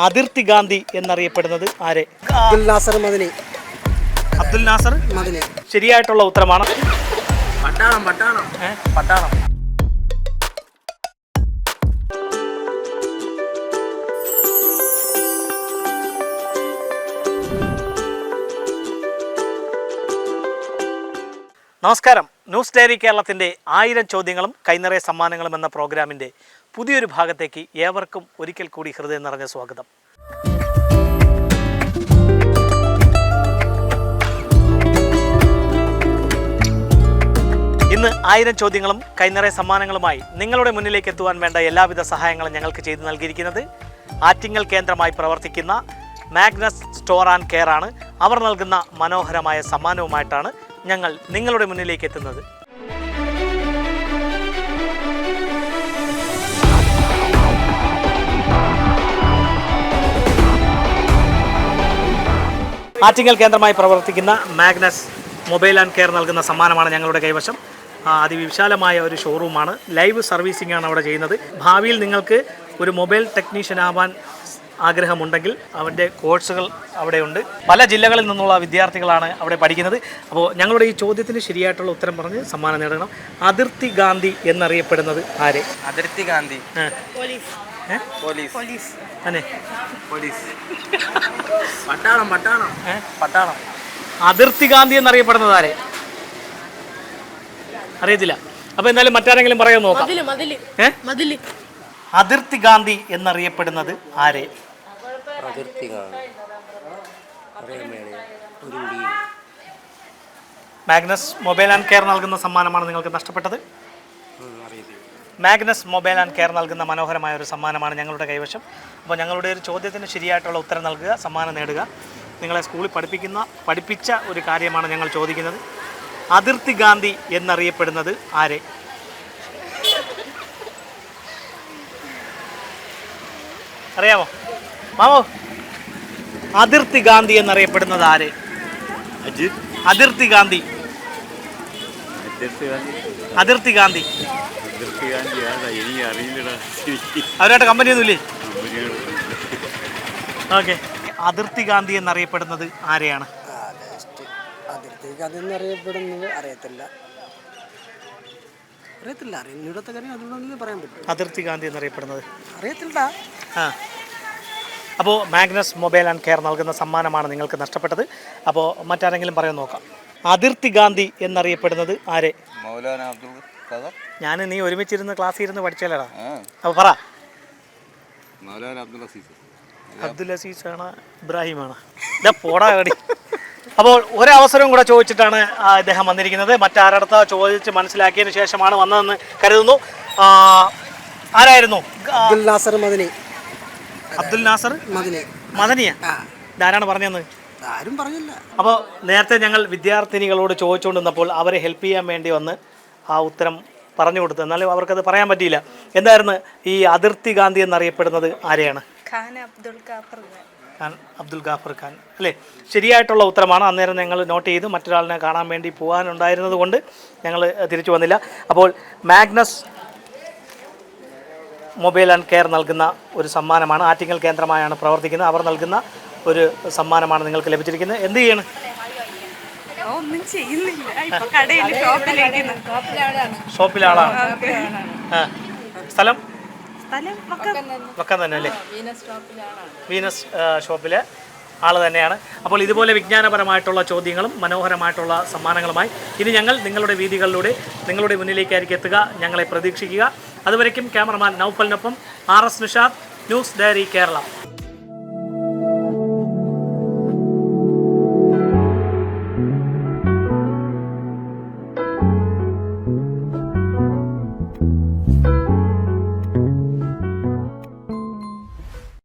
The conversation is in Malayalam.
അതിർത്തി ഗാന്ധി എന്നറിയപ്പെടുന്നത് ആരെ? അബ്ദുൽ നാസർ മദനി. അബ്ദുൽ നാസർ മദനി ശരിയായിട്ടുള്ള ഉത്തരമാണ്. പട്ടാളം പട്ടാളം പട്ടാളം. നമസ്കാരം. ന്യൂസ് ഡയറി കേരളത്തിൻ്റെ 1000 ചോദ്യങ്ങളും കൈനിറയ സമ്മാനങ്ങളും എന്ന പ്രോഗ്രാമിൻ്റെ പുതിയൊരു ഭാഗത്തേക്ക് ഏവർക്കും ഒരിക്കൽ കൂടി ഹൃദയം നിറഞ്ഞ സ്വാഗതം. ഇന്ന് 1000 ചോദ്യങ്ങളും കൈനിറയ സമ്മാനങ്ങളുമായി നിങ്ങളുടെ മുന്നിലേക്ക് എത്തുവാൻ വേണ്ട എല്ലാവിധ സഹായങ്ങളും ഞങ്ങൾക്ക് ചെയ്തു നൽകിയിരിക്കുന്നത് ആറ്റിങ്ങൽ കേന്ദ്രമായി പ്രവർത്തിക്കുന്ന മാഗ്നസ് സ്റ്റോർ ആൻഡ് കെയർ ആണ്. അവർ നൽകുന്ന മനോഹരമായ സമ്മാനവുമായിട്ടാണ് ഞങ്ങൾ നിങ്ങളുടെ മുന്നിലേക്ക് എത്തുന്നത്. ആറ്റിങ്ങൽ കേന്ദ്രമായി പ്രവർത്തിക്കുന്ന മാഗ്നസ് മൊബൈൽ ആൻഡ് കെയർ നൽകുന്ന സമ്മാനമാണ് ഞങ്ങളുടെ കൈവശം. അതിവിശാലമായ ഒരു ഷോറൂമാണ്. ലൈവ് സർവീസിംഗ് ആണ് അവിടെ ചെയ്യുന്നത്. ഭാവിയിൽ നിങ്ങൾക്ക് ഒരു മൊബൈൽ ടെക്നീഷ്യൻ ആവാൻ ആഗ്രഹമുണ്ടെങ്കിൽ അവൻ്റെ കോഴ്സുകൾ അവിടെയുണ്ട്. പല ജില്ലകളിൽ നിന്നുള്ള വിദ്യാർത്ഥികളാണ് അവിടെ പഠിക്കുന്നത്. അപ്പോൾ ഞങ്ങളുടെ ഈ ചോദ്യത്തിന് ശരിയായിട്ടുള്ള ഉത്തരം പറഞ്ഞ് സമ്മാനം നേടണം. അതിർത്തി ഗാന്ധി എന്നറിയപ്പെടുന്നത് ആരെ? അതിർത്തി ഗാന്ധി പോലീസ്. അതെ, പോലീസ്. പട്ടാളം പട്ടാളം പട്ടാളം. അതിർത്തി ഗാന്ധി എന്നറിയപ്പെടുന്നത് ആരെ? അറിയത്തില്ല. അപ്പോൾ എന്നാലും മറ്റാരെങ്കിലും പറയാൻ നോക്കാം. അതിർത്തി ഗാന്ധി എന്നറിയപ്പെടുന്നത് ആരെ? മാഗ്നസ് മൊബൈൽ ആൻഡ് കെയർ നൽകുന്ന സമ്മാനമാണ് നിങ്ങൾക്ക് നഷ്ടപ്പെട്ടത്. മാഗ്നസ് മൊബൈൽ ആൻഡ് കെയർ നൽകുന്ന മനോഹരമായ ഒരു സമ്മാനമാണ് ഞങ്ങളുടെ കൈവശം. അപ്പോൾ ഞങ്ങളുടെ ഒരു ചോദ്യത്തിന് ശരിയായിട്ടുള്ള ഉത്തരം നൽകുക, സമ്മാനം നേടുക. നിങ്ങളെ സ്കൂളിൽ പഠിപ്പിച്ച ഒരു കാര്യമാണ് ഞങ്ങൾ ചോദിക്കുന്നത്. അതിർത്തി ഗാന്ധി എന്നറിയപ്പെടുന്നത് ആരെ? അറിയാമോ മാമോ? അതിർത്തി ഗാന്ധി എന്നറിയപ്പെടുന്നത് ആരെ? അതിർത്തി ഗാന്ധി. അതിർത്തി ഗാന്ധി അവരായിട്ട് കമ്പനിയൊന്നുമില്ലേ? ഓക്കെ. അതിർത്തി ഗാന്ധി എന്നറിയപ്പെടുന്നത് ആരെയാണ്? അതിർത്തി ഗാന്ധി എന്നറിയപ്പെടുന്നത് അറിയത്തില്ല. പറയാൻ പറ്റും. അതിർത്തി ഗാന്ധി എന്നറിയപ്പെടുന്നത് അറിയത്തില്ല. അപ്പോൾ മാഗ്നസ് മൊബൈൽ ആൻഡ് കെയർ നൽകുന്ന സമ്മാനമാണ് നിങ്ങൾക്ക് നഷ്ടപ്പെട്ടത്. അപ്പോൾ മറ്റാരെങ്കിലും പറയാൻ നോക്കാം. അതിർത്തി ഗാന്ധി എന്നറിയപ്പെടുന്നത് ആരെ? ഞാൻ നീ ഒരുമിച്ചിരുന്ന് ക്ലാസ്സിൽ ഇരുന്ന് പഠിച്ചാലടാ. അപ്പോൾ പറ. അബ്ദുൽ അസീസ് ആണ്, ഇബ്രാഹിമാണ്. ഇതാ പോടാ കടി. അപ്പോൾ ഒരവസരവും കൂടെ ചോദിച്ചിട്ടാണ് ഇദ്ദേഹം വന്നിരിക്കുന്നത്. മറ്റാരടുത്ത ചോദിച്ച് മനസ്സിലാക്കിയതിന് ശേഷമാണ് വന്നതെന്ന് കരുതുന്നു. ആരായിരുന്നു? അബ്ദുൽ നാസർ മദനി. അബ്ദുൽ നാസർ മദനിയാ? ഇതാരാണ് പറഞ്ഞത്? ആരും പറഞ്ഞില്ല. അപ്പോൾ നേരത്തെ ഞങ്ങൾ വിദ്യാർത്ഥിനികളോട് ചോദിച്ചുകൊണ്ടിരുന്നപ്പോൾ അവരെ ഹെൽപ്പ് ചെയ്യാൻ വേണ്ടി വന്ന് ആ ഉത്തരം പറഞ്ഞു കൊടുത്തു. എന്നാലും അവർക്കത് പറയാൻ പറ്റിയില്ല. എന്തായിരുന്നു ഈ അതിർത്തി ഗാന്ധി എന്നറിയപ്പെടുന്നത് ആരെയാണ്? അബ്ദുൽ ഗാഫർ ഖാൻ അല്ലേ? ശരിയായിട്ടുള്ള ഉത്തരമാണ്. അന്നേരം ഞങ്ങൾ നോട്ട് ചെയ്ത് മറ്റൊരാളിനെ കാണാൻ വേണ്ടി പോകാനുണ്ടായിരുന്നത് കൊണ്ട് ഞങ്ങൾ തിരിച്ചു വന്നില്ല. അപ്പോൾ മാഗ്നസ് മൊബൈൽ ആൻഡ് കെയർ നൽകുന്ന ഒരു സമ്മാനമാണ്. ആറ്റിങ്ങൽ കേന്ദ്രമായാണ് പ്രവർത്തിക്കുന്നത്. അവർ നൽകുന്ന ഒരു സമ്മാനമാണ് നിങ്ങൾക്ക് ലഭിച്ചിരിക്കുന്നത്. എന്ത് ചെയ്യണം? ഒന്നും ചെയ്യുന്നില്ല. ഷോപ്പിലാളാണ്. സ്ഥലം വക്കം തന്നെ അല്ലേ? വീനസ് ഷോപ്പിലെ ആൾ തന്നെയാണ്. അപ്പോൾ ഇതുപോലെ വിജ്ഞാനപരമായിട്ടുള്ള ചോദ്യങ്ങളും മനോഹരമായിട്ടുള്ള സമ്മാനങ്ങളുമായി ഇനി ഞങ്ങൾ നിങ്ങളുടെ വീതികളിലൂടെ നിങ്ങളുടെ മുന്നിലേക്കായിരിക്കും എത്തുക. ഞങ്ങളെ പ്രതീക്ഷിക്കുക. അതുവരയ്ക്കും ക്യാമറമാൻ നൗഫലിനൊപ്പം RS Nishad, news diary Kerala.